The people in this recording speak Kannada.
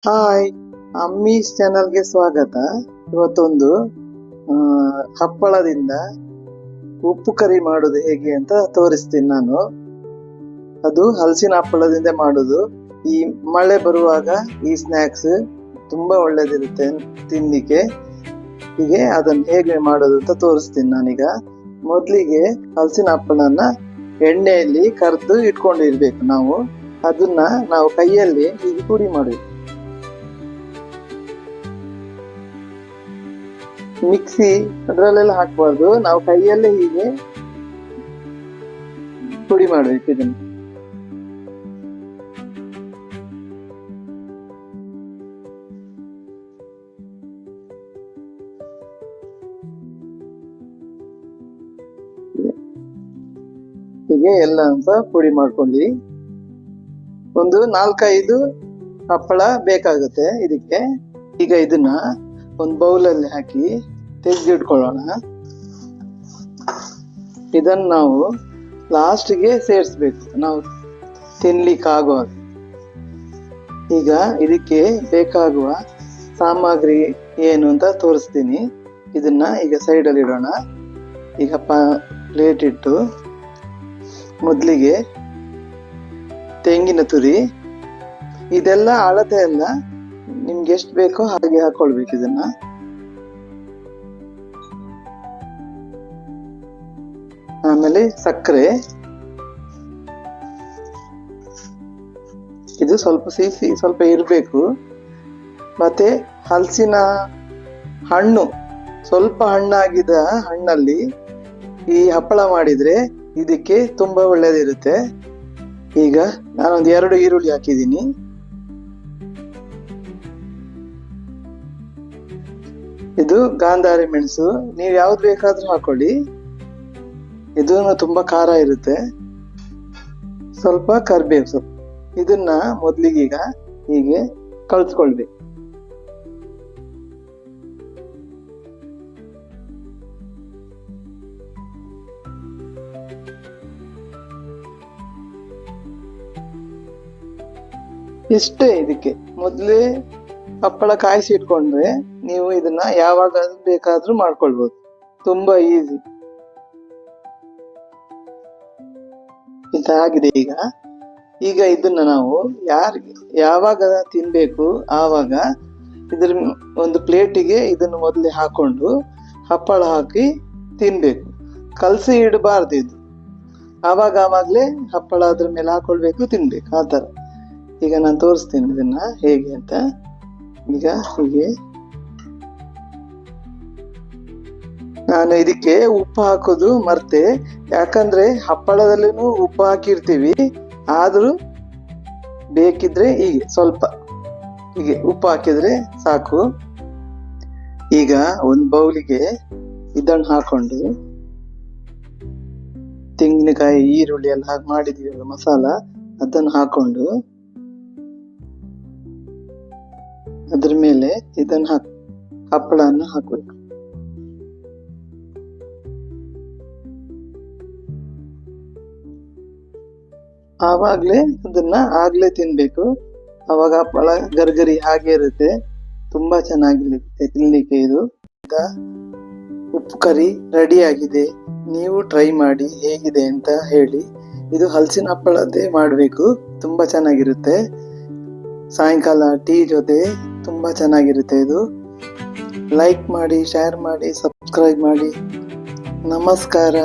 ಹಾಯ್, ಅಮ್ಮೀಸ್ ಚಾನಲ್ಗೆ ಸ್ವಾಗತ. ಇವತ್ತೊಂದು ಹಪ್ಪಳದಿಂದ ಉಪ್ಪು ಕರಿ ಮಾಡೋದು ಹೇಗೆ ಅಂತ ತೋರಿಸ್ತೀನಿ ನಾನು. ಅದು ಹಲಸಿನ ಹಪ್ಪಳದಿಂದ ಮಾಡೋದು. ಈ ಮಳೆ ಬರುವಾಗ ಈ ಸ್ನ್ಯಾಕ್ಸ್ ತುಂಬಾ ಒಳ್ಳೇದಿರುತ್ತೆ ತಿನ್ಲಿಕ್ಕೆ. ಹೀಗೆ ಅದನ್ನು ಹೇಗೆ ಮಾಡೋದು ಅಂತ ತೋರಿಸ್ತೀನಿ ನಾನೀಗ. ಮೊದಲಿಗೆ ಹಲಸಿನ ಹಪ್ಪಳನ ಎಣ್ಣೆಯಲ್ಲಿ ಕರೆದು ಇಟ್ಕೊಂಡಿರ್ಬೇಕು ನಾವು. ಅದನ್ನ ನಾವು ಕೈಯಲ್ಲಿ ಹೀಗೆ ಪುಡಿ ಮಾಡಬೇಕು. ಮಿಕ್ಸಿ ಅದರಲ್ಲೆಲ್ಲ ಹಾಕಬಾರ್ದು, ನಾವು ಕೈಯಲ್ಲೇ ಹೀಗೆ ಪುಡಿ ಮಾಡಬೇಕು ಇದನ್ನು. ಹೀಗೆ ಎಲ್ಲ ಅಂತ ಪುಡಿ ಮಾಡ್ಕೊಳ್ಳಿ. ಒಂದು 4-5 ಹಪ್ಪಳ ಬೇಕಾಗುತ್ತೆ ಇದಕ್ಕೆ. ಈಗ ಇದನ್ನ ಒಂದು ಬೌಲಲ್ಲಿ ಹಾಕಿ ತೆಗೆದಿಟ್ಕೊಳ್ಳೋಣ. ಇದನ್ನು ನಾವು ಲಾಸ್ಟ್ಗೆ ಸೇರಿಸ್ಬೇಕು, ನಾವು ತಿನ್ಲಿಕ್ಕಾಗುವಾಗ. ಈಗ ಇದಕ್ಕೆ ಬೇಕಾಗುವ ಸಾಮಗ್ರಿ ಏನು ಅಂತ ತೋರಿಸ್ತೀನಿ. ಇದನ್ನ ಈಗ ಸೈಡಲ್ಲಿ ಇಡೋಣ. ಈಗ ಪ್ಲೇಟ್ ಇಟ್ಟು ಮೊದಲಿಗೆ ತೆಂಗಿನ ತುರಿ, ಇದೆಲ್ಲ ಅಳತೆ ಎಲ್ಲ ನಿಮ್ಗೆ ಎಷ್ಟು ಬೇಕೋ ಹಾಗೆ ಹಾಕೊಳ್ಬೇಕು ಇದನ್ನ. ಆಮೇಲೆ ಸಕ್ಕರೆ, ಇದು ಸ್ವಲ್ಪ ಸಿಹಿ ಸ್ವಲ್ಪ ಇರಬೇಕು. ಮತ್ತೆ ಹಲಸಿನ ಹಣ್ಣು, ಸ್ವಲ್ಪ ಹಣ್ಣಾಗಿದ್ದ ಹಣ್ಣಲ್ಲಿ ಈ ಹಪ್ಪಳ ಮಾಡಿದ್ರೆ ಇದಕ್ಕೆ ತುಂಬಾ ಒಳ್ಳೇದಿರುತ್ತೆ. ಈಗ ನಾನೊಂದು 2 ಈರುಳ್ಳಿ ಹಾಕಿದ್ದೀನಿ. ಇದು ಗಾಂಧಾರಿ ಮೆಣಸು, ನೀವು ಯಾವ್ದು ಬೇಕಾದ್ರೂ ಹಾಕೊಳ್ಳಿ. ಇದು ತುಂಬಾ ಖಾರ ಇರುತ್ತೆ. ಸ್ವಲ್ಪ ಕರಿಬೇವು ಸೊಪ್ಪು, ಇದನ್ನ ಮೊದ್ಲಿಗೆ ಈಗ ಹೀಗೆ ಕಲ್ಸ್ಕೊಳ್ಬೇಕು. ಇಷ್ಟೇ. ಇದಕ್ಕೆ ಮೊದಲೇ ಹಪ್ಪಳ ಕಾಯಿಸಿ ಇಟ್ಕೊಂಡ್ರೆ ನೀವು ಇದನ್ನ ಯಾವಾಗ ಬೇಕಾದ್ರೂ ಮಾಡ್ಕೊಳ್ಬಹುದು. ತುಂಬಾ ಈಸಿ. ಇದಾಗಿದೆ ಈಗ. ಈಗ ಇದನ್ನ ನಾವು ಯಾವಾಗ ತಿನ್ಬೇಕು ಆವಾಗ ಇದ್ರ ಒಂದು ಪ್ಲೇಟಿಗೆ ಇದನ್ನು ಮೊದಲೇ ಹಾಕೊಂಡು ಹಪ್ಪಳ ಹಾಕಿ ತಿನ್ಬೇಕು. ಕಲಸಿ ಇಡಬಾರ್ದು ಇದು. ಆವಾಗಲೇ ಹಪ್ಪಳ ಅದ್ರ ಮೇಲೆ ಹಾಕೊಳ್ಬೇಕು, ತಿನ್ಬೇಕು, ಆ ಥರ. ಈಗ ನಾನು ತೋರಿಸ್ತೀನಿ ಇದನ್ನ ಹೇಗೆ ಅಂತ. ಈಗ ಹೀಗೆ ನಾನು ಇದಕ್ಕೆ ಉಪ್ಪು ಹಾಕೋದು ಮರ್ತೆ, ಯಾಕಂದ್ರೆ ಹಪ್ಪಳದಲ್ಲಿನೂ ಉಪ್ಪು ಹಾಕಿರ್ತೀವಿ. ಆದ್ರೂ ಬೇಕಿದ್ರೆ ಹೀಗೆ ಸ್ವಲ್ಪ ಹೀಗೆ ಉಪ್ಪು ಹಾಕಿದ್ರೆ ಸಾಕು. ಈಗ ಒಂದು ಬೌಲಿಗೆ ಇದನ್ನು ಹಾಕೊಂಡು ತೆಂಗಿನಕಾಯಿ, ಈರುಳ್ಳಿ ಎಲ್ಲ ಹಾಕಿ ಮಾಡಿದೀವಲ್ಲ ಮಸಾಲ, ಅದನ್ನು ಹಾಕೊಂಡು ಅದ್ರ ಮೇಲೆ ಇದನ್ನ ಹಪ್ಪಳನ್ನ ಹಾಕಬೇಕು. ಆವಾಗ್ಲೇ ಅದನ್ನ ಆಗ್ಲೇ ತಿನ್ಬೇಕು. ಅವಾಗ ಹಪ್ಪಳ ಗರ್ಗರಿ ಹಾಗೆ ಇರುತ್ತೆ, ತುಂಬಾ ಚೆನ್ನಾಗಿರುತ್ತೆ ತಿನ್ಲಿಕ್ಕೆ. ಇದು ಉಪ್ಪು ಕರಿ ರೆಡಿ ಆಗಿದೆ. ನೀವು ಟ್ರೈ ಮಾಡಿ ಹೇಗಿದೆ ಅಂತ ಹೇಳಿ. ಇದು ಹಲಸಿನ ಹಪ್ಪಳದ್ದೇ ಮಾಡಬೇಕು, ತುಂಬಾ ಚೆನ್ನಾಗಿರುತ್ತೆ. ಸಾಯಂಕಾಲ ಟೀ ಜೊತೆ ತುಂಬಾ ಚೆನ್ನಾಗಿರುತ್ತೆ ಇದು. ಲೈಕ್ ಮಾಡಿ, ಶೇರ್ ಮಾಡಿ, ಸಬ್ಸ್ಕ್ರೈಬ್ ಮಾಡಿ. ನಮಸ್ಕಾರ.